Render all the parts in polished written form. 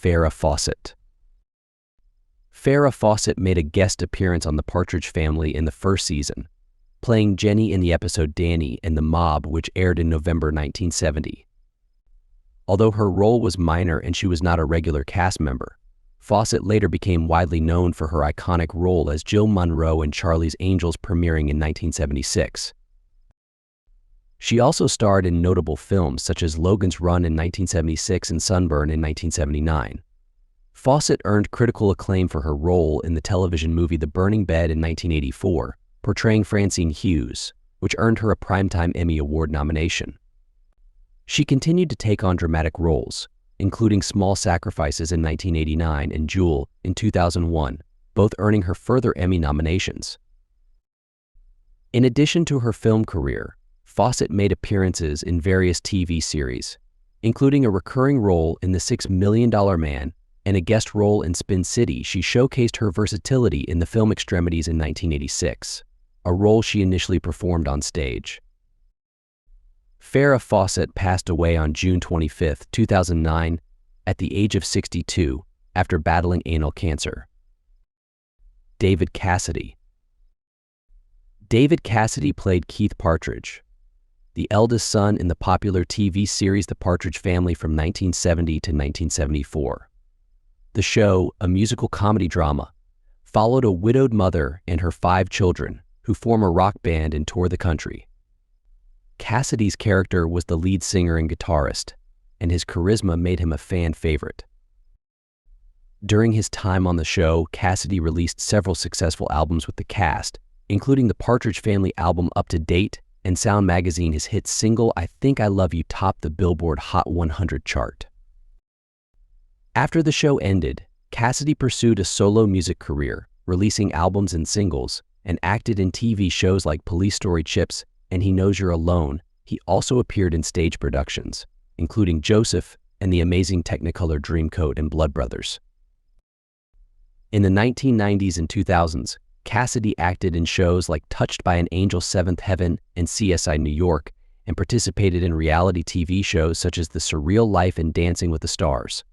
Farrah Fawcett. Farrah Fawcett made a guest appearance on The Partridge Family in the first season, playing Jenny in the episode Danny and the Mob, which aired in November 1970. Although her role was minor and she was not a regular cast member, Fawcett later became widely known for her iconic role as Jill Munroe in Charlie's Angels, premiering in 1976. She also starred in notable films such as Logan's Run in 1976 and Sunburn in 1979. Fawcett earned critical acclaim for her role in the television movie The Burning Bed in 1984, portraying Francine Hughes, which earned her a Primetime Emmy Award nomination. She continued to take on dramatic roles, including Small Sacrifices in 1989 and Jewel in 2001, both earning her further Emmy nominations. In addition to her film career, Fawcett made appearances in various TV series, including a recurring role in The $6 Million Man and a guest role in Spin City. She showcased her versatility in the film Extremities in 1986, a role she initially performed on stage. Farrah Fawcett passed away on June 25, 2009, at the age of 62 after battling anal cancer. David Cassidy. David Cassidy played Keith Partridge, the eldest son in the popular TV series The Partridge Family from 1970 to 1974. The show, a musical comedy drama, followed a widowed mother and her 5 children who form a rock band and tour the country. Cassidy's character was the lead singer and guitarist, and his charisma made him a fan favorite. During his time on the show, Cassidy released several successful albums with the cast, including the Partridge Family album Up to Date, and Sound Magazine. His hit single I Think I Love You topped the Billboard Hot 100 chart. After the show ended, Cassidy pursued a solo music career, releasing albums and singles, and acted in TV shows like Police Story Chips and He Knows You're Alone. He also appeared in stage productions, including Joseph and The Amazing Technicolor Dreamcoat and Blood Brothers. In the 1990s and 2000s, Cassidy acted in shows like Touched by an Angel's Seventh Heaven and CSI New York, and participated in reality TV shows such as The Surreal Life and Dancing with the Stars.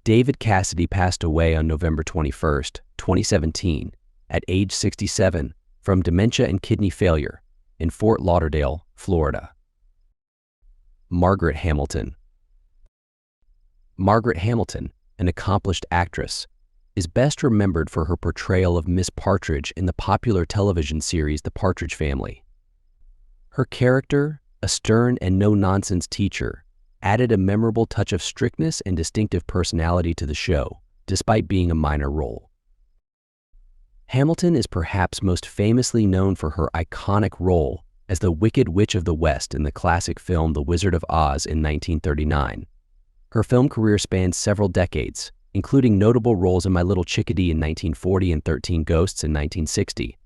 David Cassidy passed away on November 21, 2017, at age 67, from dementia and kidney failure in Fort Lauderdale, Florida. Margaret Hamilton. Margaret Hamilton, an accomplished actress, is best remembered for her portrayal of Miss Partridge in the popular television series The Partridge Family. Her character, a stern and no-nonsense teacher, added a memorable touch of strictness and distinctive personality to the show, despite being a minor role. Hamilton is perhaps most famously known for her iconic role as the Wicked Witch of the West in the classic film The Wizard of Oz in 1939. Her film career spans several decades, including notable roles in My Little Chickadee in 1940 and 13 Ghosts in 1960.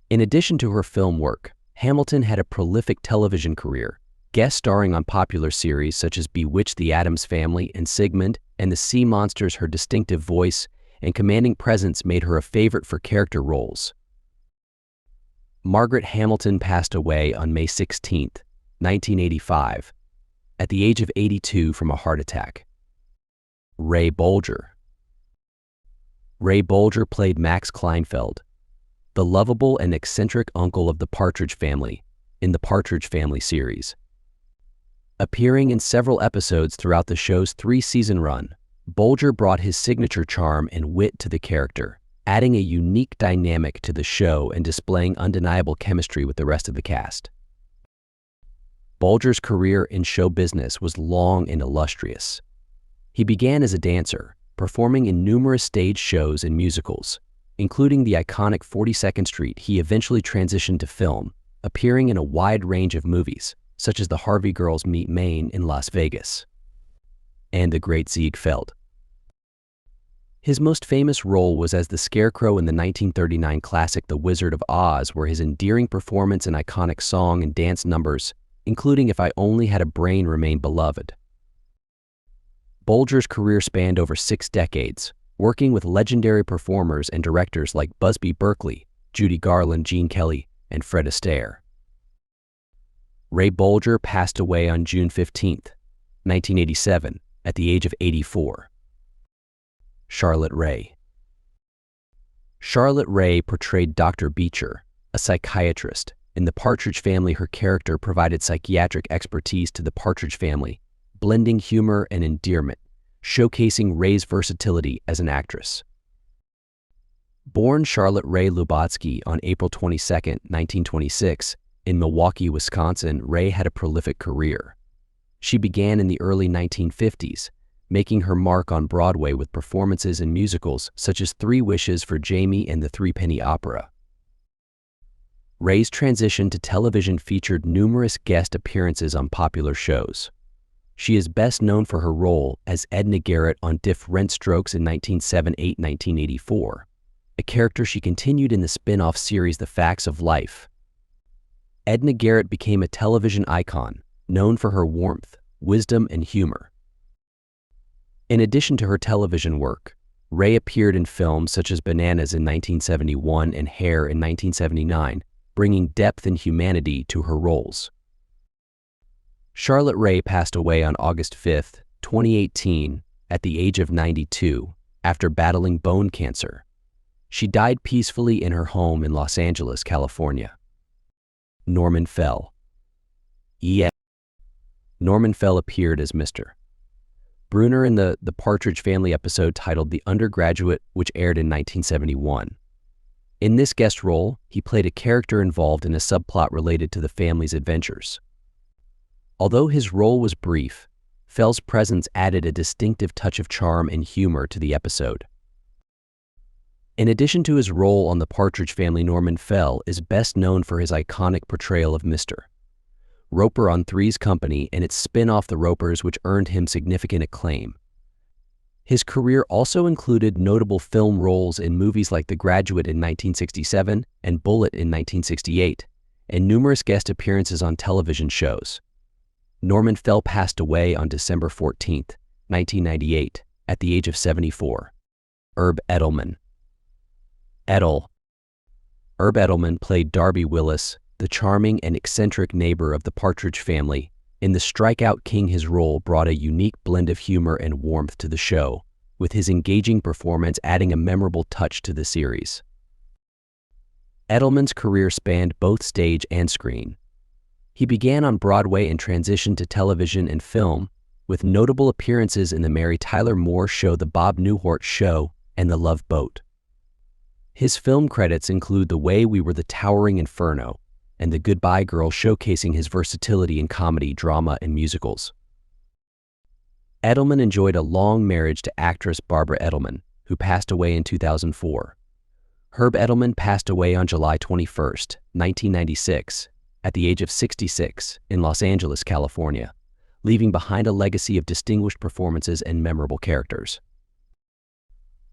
In addition to her film work, Hamilton had a prolific television career, guest starring on popular series such as Bewitched, The Addams Family, and Sigmund and the Sea Monsters. Her distinctive voice and commanding presence made her a favorite for character roles. Margaret Hamilton passed away on May 16, 1985, at the age of 82 from a heart attack. Ray Bolger. Ray Bolger played Max Kleinfeld, the lovable and eccentric uncle of the Partridge Family in the Partridge Family series. Appearing in several episodes throughout the show's 3-season run, Bolger brought his signature charm and wit to the character, adding a unique dynamic to the show and displaying undeniable chemistry with the rest of the cast. Bolger's career in show business was long and illustrious. He began as a dancer, performing in numerous stage shows and musicals, including the iconic 42nd Street. He eventually transitioned to film, appearing in a wide range of movies, such as The Harvey Girls Meet Maine in Las Vegas and The Great Ziegfeld. His most famous role was as the Scarecrow in the 1939 classic The Wizard of Oz, where his endearing performance and iconic song and dance numbers, including If I Only Had a Brain, remain beloved. Bolger's career spanned over 6 decades, working with legendary performers and directors like Busby Berkeley, Judy Garland, Gene Kelly, and Fred Astaire. Ray Bolger passed away on June 15, 1987, at the age of 84. Charlotte Rae. Charlotte Rae portrayed Dr. Beecher, a psychiatrist. In The Partridge Family, her character provided psychiatric expertise to the Partridge family, blending humor and endearment, showcasing Rae's versatility as an actress. Born Charlotte Rae Lubotsky on April 22, 1926, in Milwaukee, Wisconsin, Rae had a prolific career. She began in the early 1950s, making her mark on Broadway with performances in musicals such as Three Wishes for Jamie and the Threepenny Opera. Rae's transition to television featured numerous guest appearances on popular shows. She is best known for her role as Edna Garrett on Diff'rent Strokes in 1978-1984, a character she continued in the spin-off series The Facts of Life. Edna Garrett became a television icon, known for her warmth, wisdom, and humor. In addition to her television work, Rae appeared in films such as Bananas in 1971 and Hair in 1979, bringing depth and humanity to her roles. Charlotte Rae passed away on August 5, 2018, at the age of 92, after battling bone cancer. She died peacefully in her home in Los Angeles, California. Norman Fell. Norman Fell appeared as Mr. Brunner in the Partridge Family episode titled The Undergraduate, which aired in 1971. In this guest role, he played a character involved in a subplot related to the family's adventures. Although his role was brief, Fell's presence added a distinctive touch of charm and humor to the episode. In addition to his role on The Partridge Family, Norman Fell is best known for his iconic portrayal of Mr. Roper on Three's Company and its spin-off The Ropers, which earned him significant acclaim. His career also included notable film roles in movies like The Graduate in 1967 and Bullitt in 1968, and numerous guest appearances on television shows. Norman Fell passed away on December 14, 1998, at the age of 74. Herb Edelman. Herb Edelman played Darby Willis, the charming and eccentric neighbor of the Partridge Family. In The Strikeout King, his role brought a unique blend of humor and warmth to the show, with his engaging performance adding a memorable touch to the series. Edelman's career spanned both stage and screen. He began on Broadway and transitioned to television and film, with notable appearances in the Mary Tyler Moore Show, The Bob Newhart Show, and The Love Boat. His film credits include The Way We Were, The Towering Inferno, and The Goodbye Girl, showcasing his versatility in comedy, drama, and musicals. Edelman enjoyed a long marriage to actress Barbara Edelman, who passed away in 2004. Herb Edelman passed away on July 21, 1996, at the age of 66 in Los Angeles, California, leaving behind a legacy of distinguished performances and memorable characters.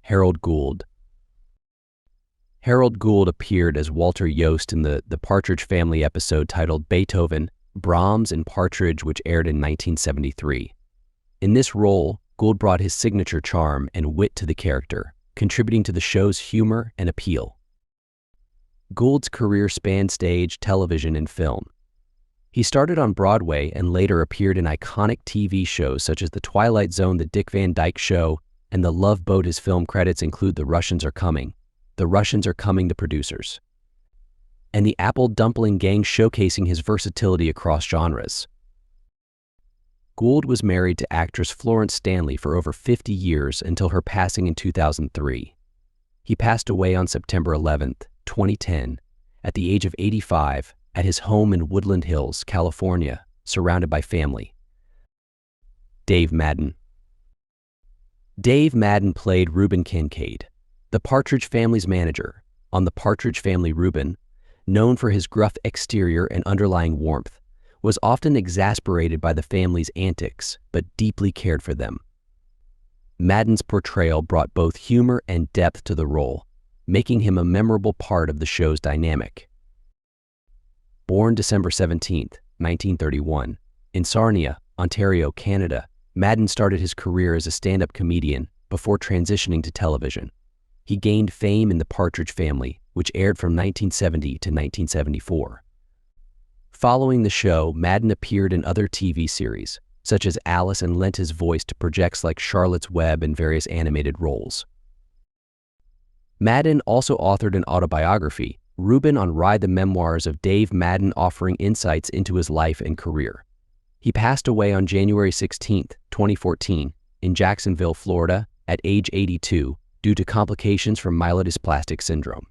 Harold Gould. Harold Gould appeared as Walter Yost in the Partridge Family episode titled Beethoven, Brahms, and Partridge, which aired in 1973. In this role, Gould brought his signature charm and wit to the character, contributing to the show's humor and appeal. Gould's career spanned stage, television, and film. He started on Broadway and later appeared in iconic TV shows such as The Twilight Zone, The Dick Van Dyke Show, and The Love Boat. His film credits include The Russians Are Coming, The Russians Are Coming, The Producers, and The Apple Dumpling Gang, showcasing his versatility across genres. Gould was married to actress Florence Stanley for over 50 years until her passing in 2003. He passed away on September 11, 2010, at the age of 85 at his home in Woodland Hills, California, surrounded by family. Dave Madden. Dave Madden played Reuben Kincaid, the Partridge Family's manager, on The Partridge Family. Reuben, known for his gruff exterior and underlying warmth, was often exasperated by the family's antics, but deeply cared for them. Madden's portrayal brought both humor and depth to the role, making him a memorable part of the show's dynamic. Born December 17, 1931, in Sarnia, Ontario, Canada, Madden started his career as a stand-up comedian before transitioning to television. He gained fame in The Partridge Family, which aired from 1970 to 1974. Following the show, Madden appeared in other TV series, such as Alice, and lent his voice to projects like Charlotte's Web and various animated roles. Madden also authored an autobiography, Reuben on Ride, the memoirs of Dave Madden, offering insights into his life and career. He passed away on January 16, 2014, in Jacksonville, Florida, at age 82, due to complications from myelodysplastic syndrome.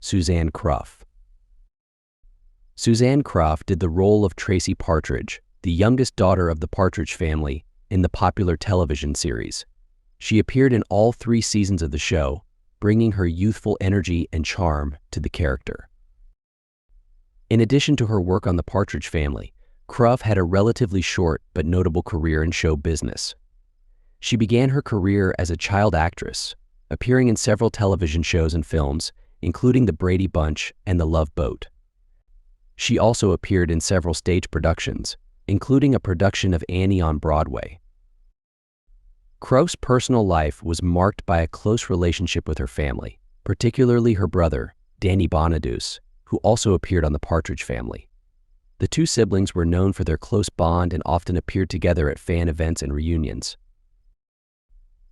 Suzanne Cruff. Suzanne Cruff did the role of Tracy Partridge, the youngest daughter of the Partridge family, in the popular television series. She appeared in all 3 seasons of the show, bringing her youthful energy and charm to the character. In addition to her work on the Partridge family, Cruff had a relatively short but notable career in show business. She began her career as a child actress, appearing in several television shows and films, including The Brady Bunch and The Love Boat. She also appeared in several stage productions, including a production of Annie on Broadway. Cruff's personal life was marked by a close relationship with her family, particularly her brother, Danny Bonaduce, who also appeared on the Partridge family. The 2 siblings were known for their close bond and often appeared together at fan events and reunions.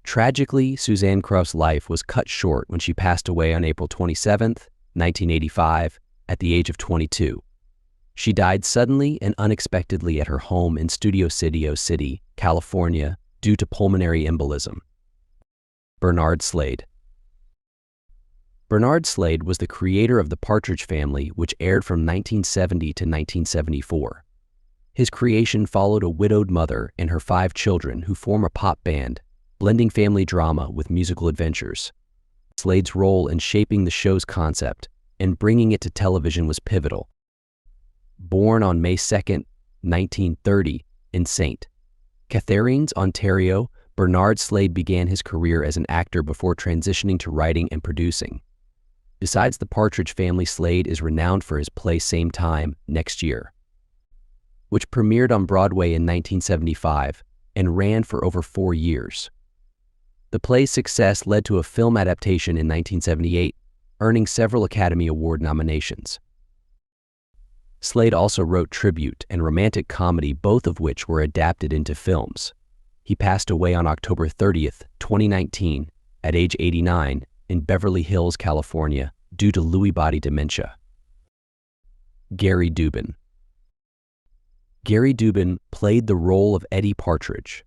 Tragically, Suzanne Cruff's life was cut short when she passed away on April 27, 1985, at the age of 22. She died suddenly and unexpectedly at her home in Studio City, California, due to pulmonary embolism. Bernard Slade. Bernard Slade was the creator of the Partridge family, which aired from 1970 to 1974. His creation followed a widowed mother and her 5 children who form a pop band, blending family drama with musical adventures. Slade's role in shaping the show's concept and bringing it to television was pivotal. Born on May 2, 1930, in St. Catharines, Ontario, Bernard Slade began his career as an actor before transitioning to writing and producing. Besides the Partridge family, Slade is renowned for his play Same Time Next Year, which premiered on Broadway in 1975 and ran for over 4 years. The play's success led to a film adaptation in 1978, earning several Academy Award nominations. Slade also wrote tribute and romantic comedy, both of which were adapted into films. He passed away on October 30, 2019, at age 89, in Beverly Hills, California, due to Lewy body dementia. Gary Dubin. Gary Dubin played the role of Eddie Partridge,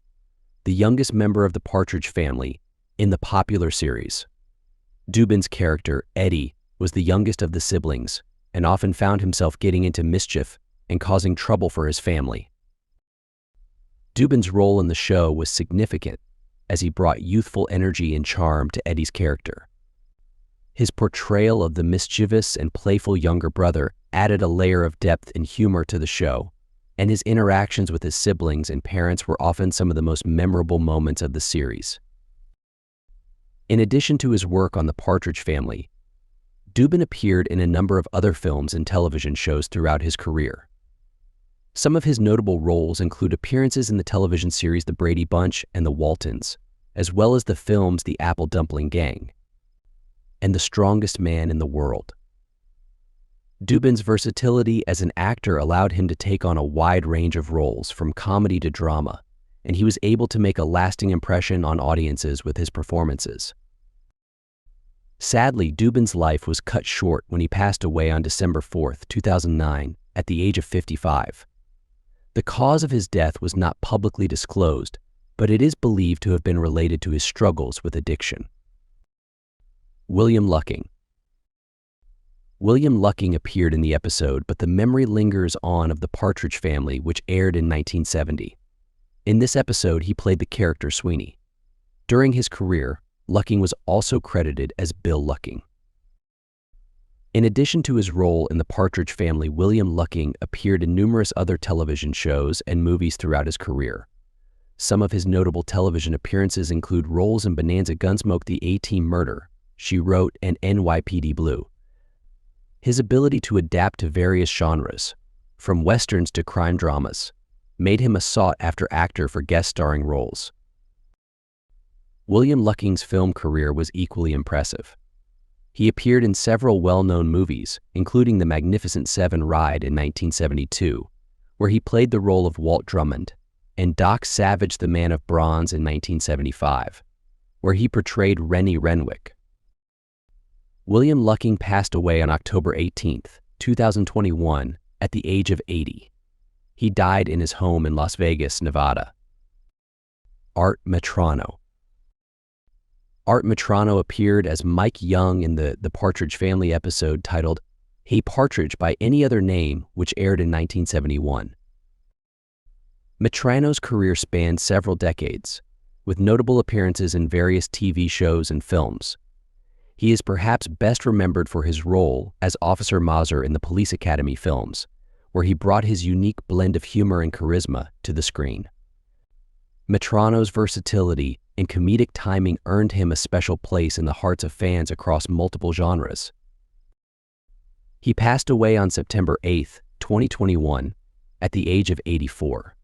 the youngest member of the Partridge family, in the popular series. Dubin's character, Eddie, was the youngest of the siblings, and often found himself getting into mischief and causing trouble for his family. Dubin's role in the show was significant, as he brought youthful energy and charm to Eddie's character. His portrayal of the mischievous and playful younger brother added a layer of depth and humor to the show, and his interactions with his siblings and parents were often some of the most memorable moments of the series. In addition to his work on the Partridge family, Dubin appeared in a number of other films and television shows throughout his career. Some of his notable roles include appearances in the television series The Brady Bunch and The Waltons, as well as the films The Apple Dumpling Gang and The Strongest Man in the World. Dubin's versatility as an actor allowed him to take on a wide range of roles, from comedy to drama, and he was able to make a lasting impression on audiences with his performances. Sadly, Dubin's life was cut short when he passed away on December 4, 2009, at the age of 55. The cause of his death was not publicly disclosed, but it is believed to have been related to his struggles with addiction. William Lucking. William Lucking appeared in the episode But the Memory Lingers On of the Partridge Family, which aired in 1970. In this episode, he played the character Sweeney. During his career, Lucking was also credited as Bill Lucking. In addition to his role in the Partridge Family, William Lucking appeared in numerous other television shows and movies throughout his career. Some of his notable television appearances include roles in Bonanza Gunsmoke, The A-Team Murder, She Wrote, and NYPD Blue. His ability to adapt to various genres, from westerns to crime dramas, made him a sought-after actor for guest-starring roles. William Lucking's film career was equally impressive. He appeared in several well-known movies, including The Magnificent Seven Ride in 1972, where he played the role of Walt Drummond, and Doc Savage the Man of Bronze in 1975, where he portrayed Rennie Renwick. William Lucking passed away on October 18, 2021, at the age of 80. He died in his home in Las Vegas, Nevada. Art Metrano. Art Metrano appeared as Mike Young in the Partridge Family episode titled Hey Partridge by Any Other Name, which aired in 1971. Metrano's career spanned several decades, with notable appearances in various TV shows and films. He is perhaps best remembered for his role as Officer Mauser in the Police Academy films, where he brought his unique blend of humor and charisma to the screen. Metrano's versatility and comedic timing earned him a special place in the hearts of fans across multiple genres. He passed away on September 8, 2021, at the age of 84.